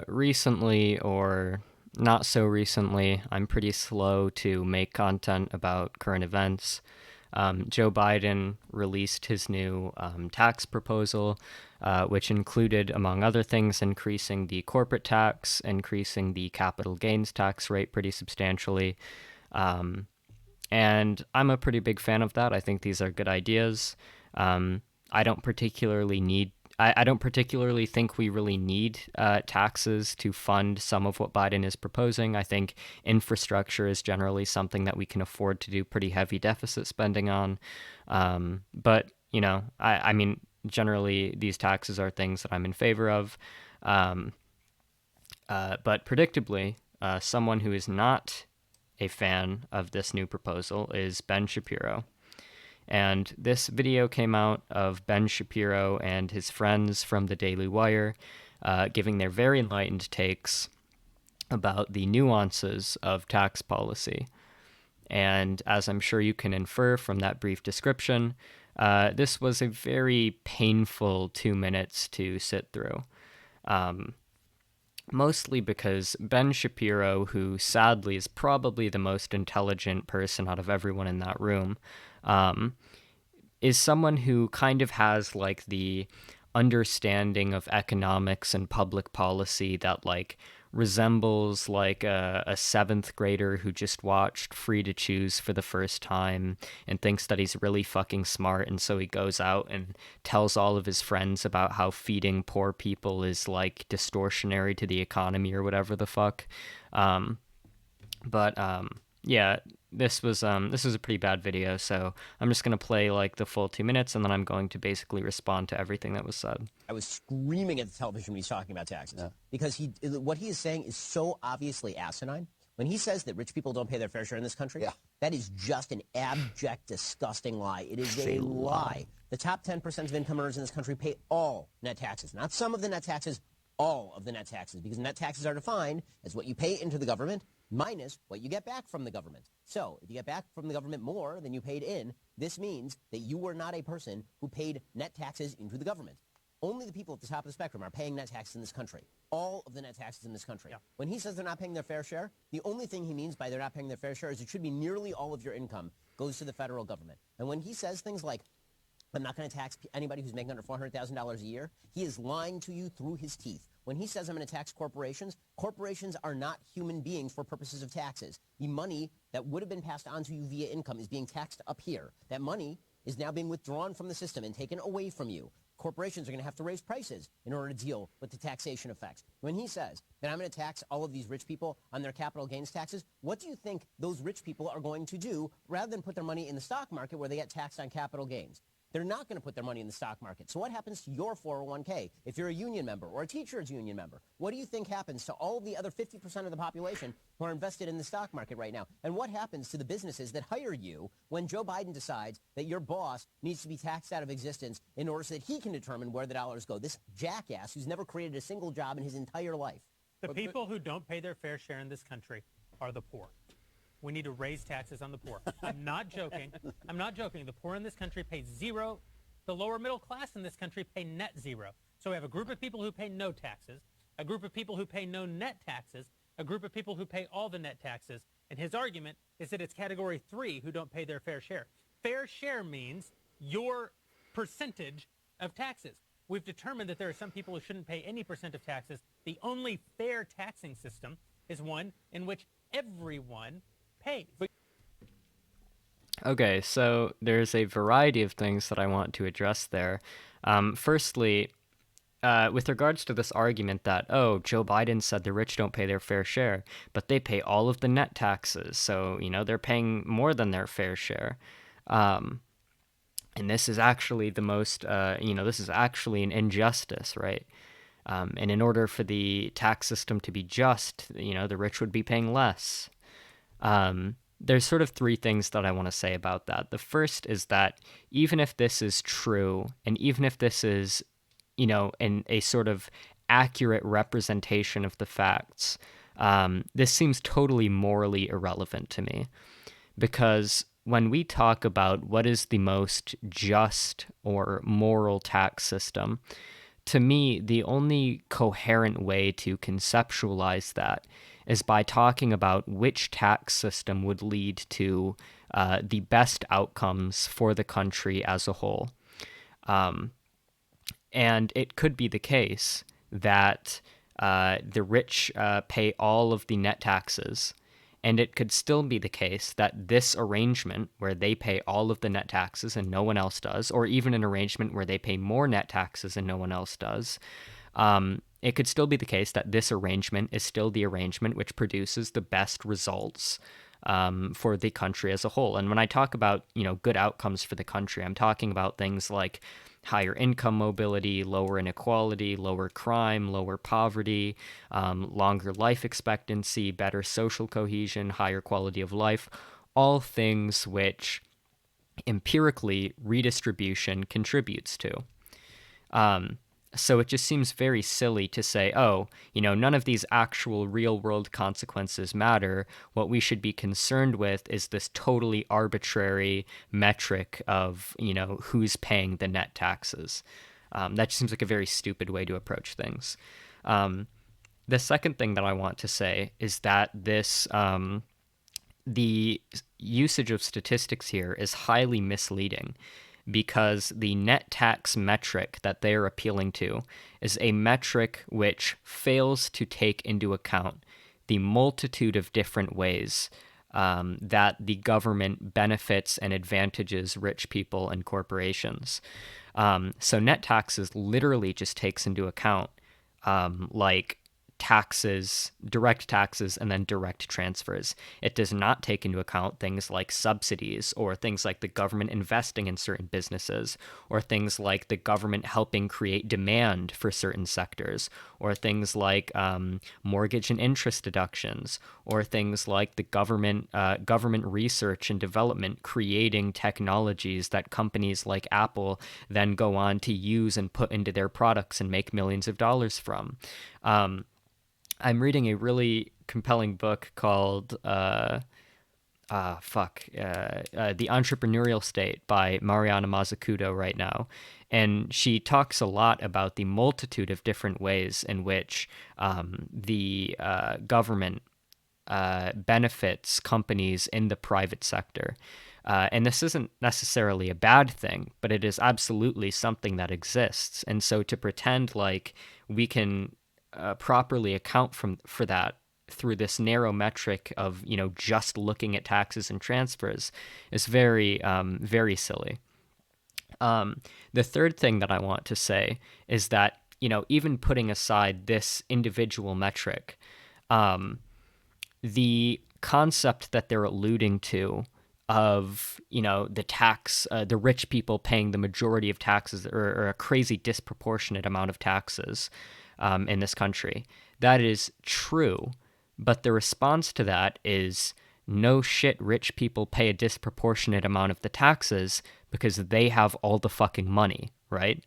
Recently or not so recently, I'm pretty slow to make content about current events. Joe Biden released his new tax proposal, which included, among other things, increasing the corporate tax, increasing the capital gains tax rate pretty substantially. Um, and I'm a pretty big fan of that. I think these are good ideas. Um, I don't particularly need. I don't particularly think we really need taxes to fund some of what Biden is proposing. I think infrastructure is generally something that we can afford to do pretty heavy deficit spending on. But I mean, generally these taxes are things that I'm in favor of. Um, but predictably, someone who is not a fan of this new proposal is Ben Shapiro. And this video came out of Ben Shapiro and his friends from the Daily Wire giving their very enlightened takes about the nuances of tax policy. And as I'm sure you can infer from that brief description, this was a very painful 2 minutes to sit through. Um, Mostly because Ben Shapiro, who sadly is probably the most intelligent person out of everyone in that room, um, is someone who kind of has like the understanding of economics and public policy that like resembles like a seventh grader who just watched Free to Choose for the first time and thinks that he's really fucking smart, and so he goes out and tells all of his friends about how feeding poor people is like distortionary to the economy or whatever the fuck. Um, but yeah, this was a pretty bad video, so I'm just gonna play like the full 2 minutes, and then I'm going to basically respond to everything that was said. I was screaming at the television when he's talking about taxes because what he is saying is so obviously asinine. When he says that rich people don't pay their fair share in this country, that is just an abject, disgusting lie. It is a lie. The top 10% of income earners in this country pay all net taxes, not some of the net taxes, all of the net taxes, because net taxes are defined as what you pay into the government minus what you get back from the government. So if you get back from the government more than you paid in, this means that you were not a person who paid net taxes into the government. Only the people at the top of the spectrum are paying net taxes in this country. All of the net taxes in this country. When he says they're not paying their fair share, the only thing he means by they're not paying their fair share is it should be nearly all of your income goes to the federal government. And when he says things like, I'm not going to tax anybody who's making under $400,000 a year, he is lying to you through his teeth. When he says I'm going to tax corporations, corporations are not human beings for purposes of taxes. The money that would have been passed on to you via income is being taxed up here. That money is now being withdrawn from the system and taken away from you. Corporations are going to have to raise prices in order to deal with the taxation effects. When he says that I'm going to tax all of these rich people on their capital gains taxes, what do you think those rich people are going to do rather than put their money in the stock market where they get taxed on capital gains? They're not going to put their money in the stock market. So what happens to your 401k if you're a union member or a teacher's union member? What do you think happens to all of the other 50% of the population who are invested in the stock market right now? And what happens to the businesses that hire you when Joe Biden decides that your boss needs to be taxed out of existence in order so that he can determine where the dollars go? This jackass who's never created a single job in his entire life. The people who don't pay their fair share in this country are the poor. We need to raise taxes on the poor. I'm not joking. I'm not joking. The poor in this country pay zero. The lower middle class in this country pay net zero. So we have a group of people who pay no taxes, a group of people who pay no net taxes, a group of people who pay all the net taxes. And his argument is that it's category 3 who don't pay their fair share. Fair share means your percentage of taxes. We've determined that there are some people who shouldn't pay any percent of taxes. The only fair taxing system is one in which everyone pays. Okay, so there's a variety of things that I want to address there. Firstly, with regards to this argument that, oh, Joe Biden said the rich don't pay their fair share, but they pay all of the net taxes, so, they're paying more than their fair share. Um, and this is actually the most, this is actually an injustice, right? And in order for the tax system to be just, the rich would be paying less. There's sort of three things that I want to say about that. The first is that even if this is true, and even if this is, in a sort of accurate representation of the facts, this seems totally morally irrelevant to me. Because when we talk about what is the most just or moral tax system, to me, the only coherent way to conceptualize that is by talking about which tax system would lead to the best outcomes for the country as a whole. And it could be the case that the rich pay all of the net taxes. And it could still be the case that this arrangement, where they pay all of the net taxes and no one else does, or even an arrangement where they pay more net taxes and no one else does, it could still be the case that this arrangement is still the arrangement which produces the best results for the country as a whole. And when I talk about, good outcomes for the country, I'm talking about things like higher income mobility, lower inequality, lower crime, lower poverty, longer life expectancy, better social cohesion, higher quality of life, all things which empirically redistribution contributes to. So it just seems very silly to say, oh, none of these actual real world consequences matter. What we should be concerned with is this totally arbitrary metric of, who's paying the net taxes. That just seems like a very stupid way to approach things. The second thing that I want to say is that the usage of statistics here is highly misleading, because the net tax metric that they are appealing to is a metric which fails to take into account the multitude of different ways that the government benefits and advantages rich people and corporations. So net taxes literally just takes into account like taxes, direct taxes, and then direct transfers. It does not take into account things like subsidies, or things like the government investing in certain businesses, or things like the government helping create demand for certain sectors, or things like mortgage and interest deductions, or things like the government research and development creating technologies that companies like Apple then go on to use and put into their products and make millions of dollars from. I'm reading a really compelling book called The Entrepreneurial State by Mariana Mazzucato right now. And she talks a lot about the multitude of different ways in which the government benefits companies in the private sector. And this isn't necessarily a bad thing, but it is absolutely something that exists. And so to pretend like we can properly account for that through this narrow metric of just looking at taxes and transfers is very very silly. The third thing that I want to say is that even putting aside this individual metric, the concept that they're alluding to of the rich people paying the majority of taxes, or a crazy disproportionate amount of taxes in this country. That is true, but the response to that is, no shit, rich people pay a disproportionate amount of the taxes because they have all the fucking money, right?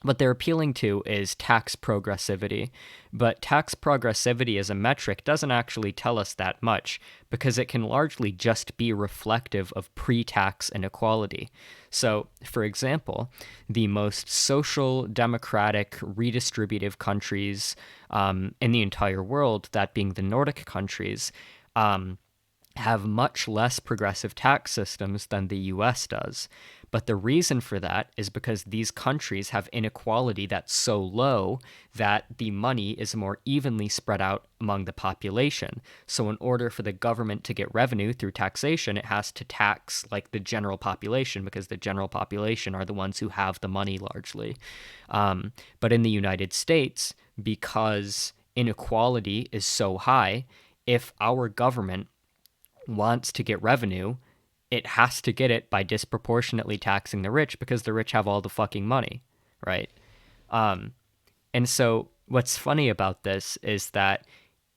What they're appealing to is tax progressivity, but tax progressivity as a metric doesn't actually tell us that much, because it can largely just be reflective of pre-tax inequality. So, for example, the most social, democratic, redistributive countries in the entire world, that being the Nordic countries, have much less progressive tax systems than the US does. But the reason for that is because these countries have inequality that's so low that the money is more evenly spread out among the population. So in order for the government to get revenue through taxation, it has to tax like the general population, because the general population are the ones who have the money largely. But in the United States, because inequality is so high, if our government wants to get revenue, it has to get it by disproportionately taxing the rich, because the rich have all the fucking money, right? And so what's funny about this is that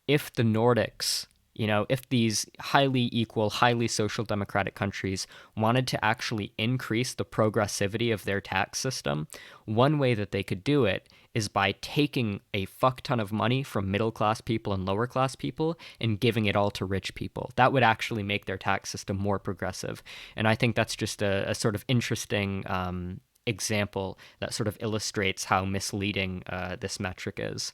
if the Nordics, if these highly equal, highly social democratic countries wanted to actually increase the progressivity of their tax system, one way that they could do it is by taking a fuck ton of money from middle class people and lower class people and giving it all to rich people. That would actually make their tax system more progressive. And I think that's just a sort of interesting example that sort of illustrates how misleading this metric is.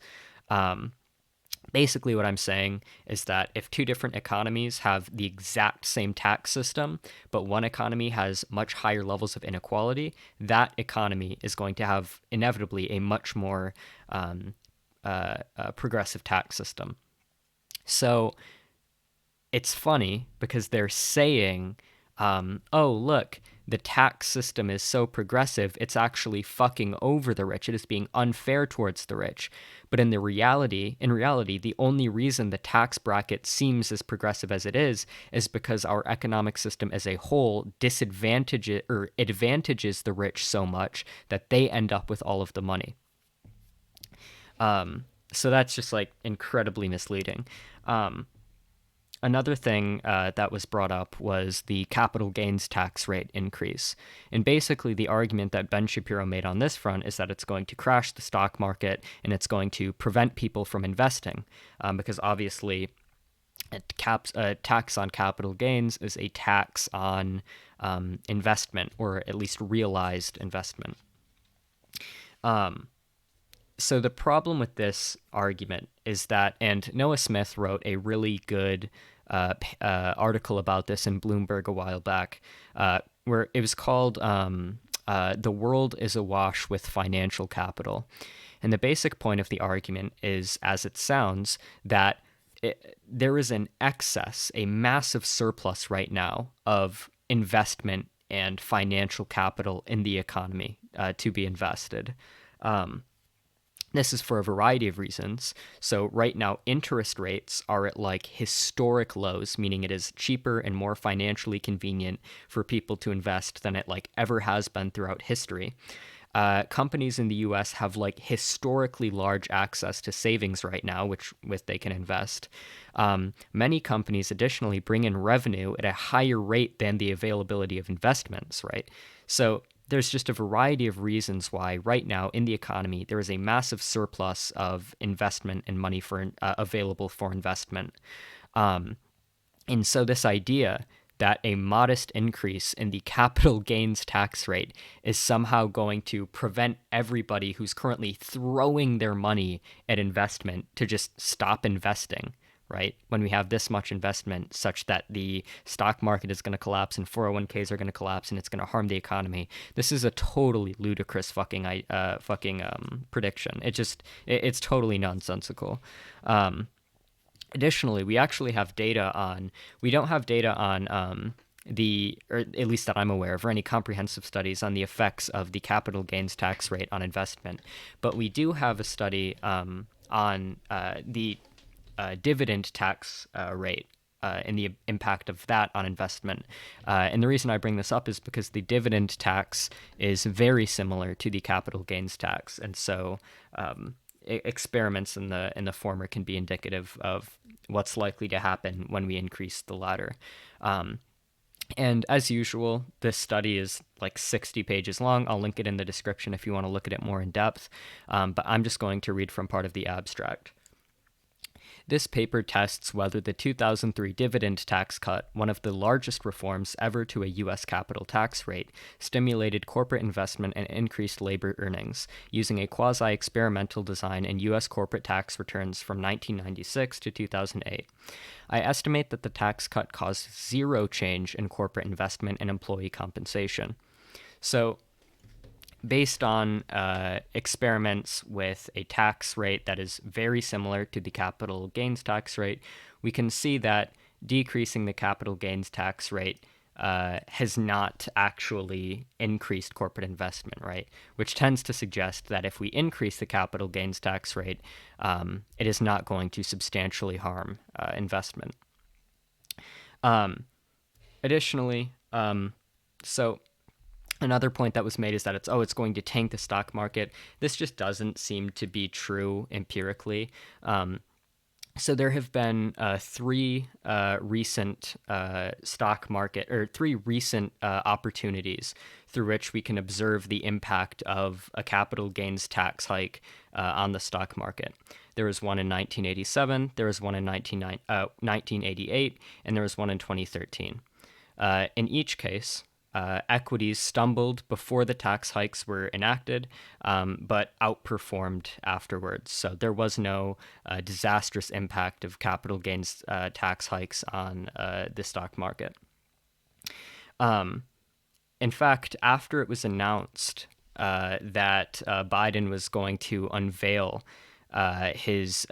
Basically, what I'm saying is that if two different economies have the exact same tax system, but one economy has much higher levels of inequality, that economy is going to have inevitably a much more progressive tax system. So it's funny because they're saying, oh, look, the tax system is so progressive, it's actually fucking over the rich. It is being unfair towards the rich. But in reality, the only reason the tax bracket seems as progressive as it is because our economic system as a whole disadvantages or advantages the rich so much that they end up with all of the money. So that's just like incredibly misleading. Another thing that was brought up was the capital gains tax rate increase. And basically, the argument that Ben Shapiro made on this front is that it's going to crash the stock market and it's going to prevent people from investing because obviously a tax on capital gains is a tax on investment, or at least realized investment. So the problem with this argument is that, and Noah Smith wrote a really good article about this in Bloomberg a while back, where it was called "The World is Awash with Financial Capital," and the basic point of the argument is, as it sounds, that there is an excess, a massive surplus right now of investment and financial capital in the economy to be invested. This is for a variety of reasons. So right now, interest rates are at like historic lows, meaning it is cheaper and more financially convenient for people to invest than it like ever has been throughout history. Companies in the U.S. have like historically large access to savings right now, with they can invest. Many companies additionally bring in revenue at a higher rate than the availability of investments, right? So there's just a variety of reasons why right now in the economy there is a massive surplus of investment and money for available for investment. And so this idea that a modest increase in the capital gains tax rate is somehow going to prevent everybody who's currently throwing their money at investment to just stop investing, right? When we have this much investment such that the stock market is going to collapse and 401ks are going to collapse and it's going to harm the economy. This is a totally ludicrous fucking prediction. It's totally nonsensical. Additionally, we actually have data on, we don't have data on or at least that I'm aware of, or any comprehensive studies on the effects of the capital gains tax rate on investment. But we do have a study on the dividend tax rate and the impact of that on investment. And the reason I bring this up is because the dividend tax is very similar to the capital gains tax. And so experiments in the former can be indicative of what's likely to happen when we increase the latter. And as usual, this study is like 60 pages long. I'll link it in the description if you want to look at it more in depth. But I'm just going to read from part of the abstract. This paper tests whether the 2003 dividend tax cut, one of the largest reforms ever to a U.S. capital tax rate, stimulated corporate investment and increased labor earnings, using a quasi-experimental design in U.S. corporate tax returns from 1996 to 2008. I estimate that the tax cut caused zero change in corporate investment and employee compensation. So, based on experiments with a tax rate that is very similar to the capital gains tax rate, we can see that decreasing the capital gains tax rate has not actually increased corporate investment, right? Which tends to suggest that if we increase the capital gains tax rate, it is not going to substantially harm investment. Additionally, so another point that was made is that it's going to tank the stock market. This just doesn't seem to be true empirically. So there have been three recent stock market, or three recent opportunities through which we can observe the impact of a capital gains tax hike on the stock market. There was one in 1987, there was one in 1988, and there was one in 2013. In each case, equities stumbled before the tax hikes were enacted, but outperformed afterwards. So there was no disastrous impact of capital gains tax hikes on the stock market. In fact, after it was announced that Biden was going to unveil his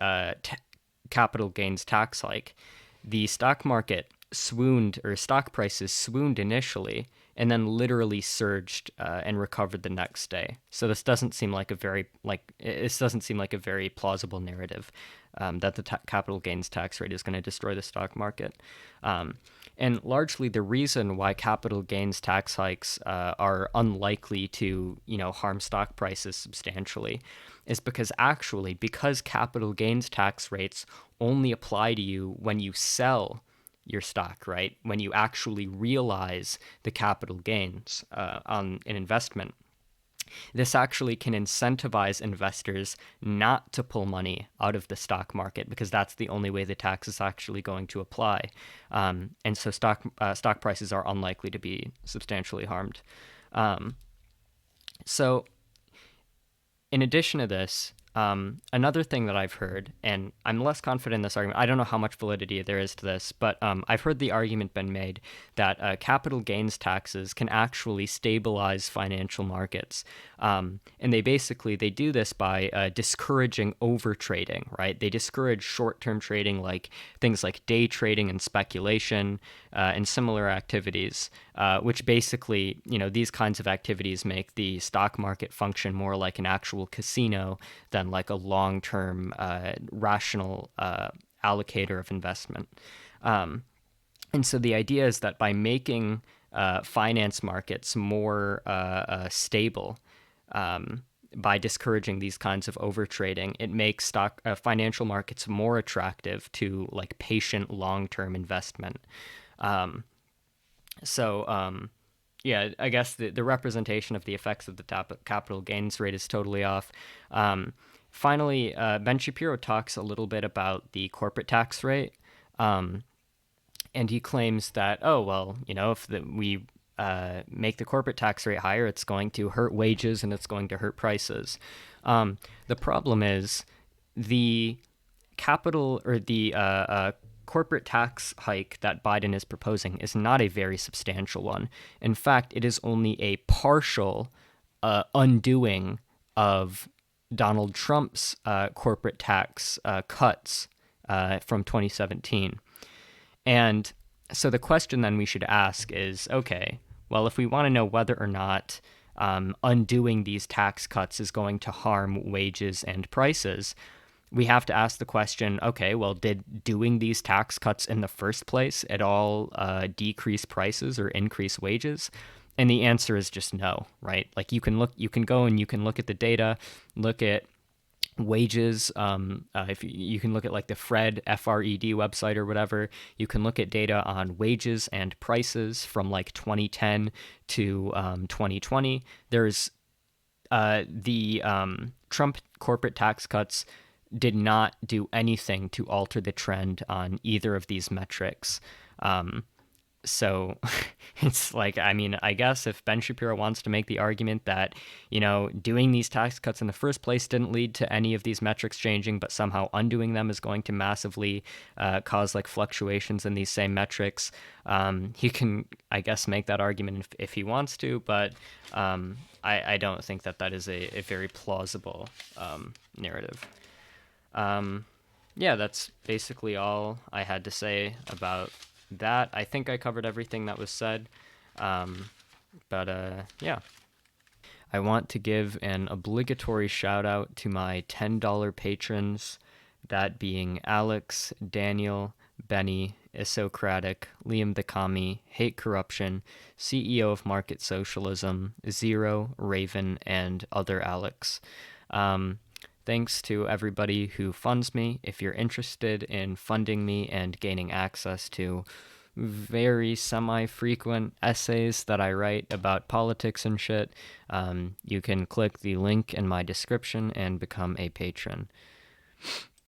capital gains tax hike, the stock market swooned, or stock prices swooned initially, and then literally surged and recovered the next day. So this doesn't seem like a very plausible narrative that the capital gains tax rate is going to destroy the stock market. And largely the reason why capital gains tax hikes are unlikely to, harm stock prices substantially is because capital gains tax rates only apply to you when you sell your stock, right? When you actually realize the capital gains on an investment. This actually can incentivize investors not to pull money out of the stock market because that's the only way the tax is actually going to apply. And so stock prices are unlikely to be substantially harmed. So in addition to this, another thing that I've heard, and I'm less confident in this argument, I don't know how much validity there is to this, but I've heard the argument been made that capital gains taxes can actually stabilize financial markets. And they do this by discouraging overtrading, right? They discourage short-term trading, like things like day trading and speculation and similar activities, which basically, these kinds of activities make the stock market function more like an actual casino than like a long-term rational allocator of investment. And so the idea is that by making finance markets more stable, by discouraging these kinds of overtrading, it makes financial markets more attractive to like patient long-term investment. Yeah, I guess the representation of the effects of the capital gains rate is totally off. Finally, Ben Shapiro talks a little bit about the corporate tax rate. And he claims that, if we make the corporate tax rate higher, it's going to hurt wages and it's going to hurt prices. The problem is the corporate tax hike that Biden is proposing is not a very substantial one. In fact, it is only a partial undoing of Donald Trump's corporate tax cuts from 2017. And so the question then we should ask is, okay, well, if we want to know whether or not undoing these tax cuts is going to harm wages and prices, we have to ask the question, okay, well, did doing these tax cuts in the first place at all decrease prices or increase wages? And the answer is just no, right? Like you can go and you can look at the data, look at wages. If you can look at like the FRED website or whatever, you can look at data on wages and prices from like 2010 to 2020. There's the Trump corporate tax cuts did not do anything to alter the trend on either of these metrics. So it's like, I guess if Ben Shapiro wants to make the argument that, doing these tax cuts in the first place didn't lead to any of these metrics changing, but somehow undoing them is going to massively cause like fluctuations in these same metrics, he can, I guess, make that argument if he wants to, but I don't think that is a very plausible narrative. Yeah, that's basically all I had to say about that. I think I covered everything that was said. Yeah. I want to give an obligatory shout out to my $10 patrons, that being Alex, Daniel, Benny, Isocratic, Liam the Commie, Hate Corruption, CEO of Market Socialism, Zero, Raven, and other Alex. Thanks to everybody who funds me. If you're interested in funding me and gaining access to very semi-frequent essays that I write about politics and shit, you can click the link in my description and become a patron.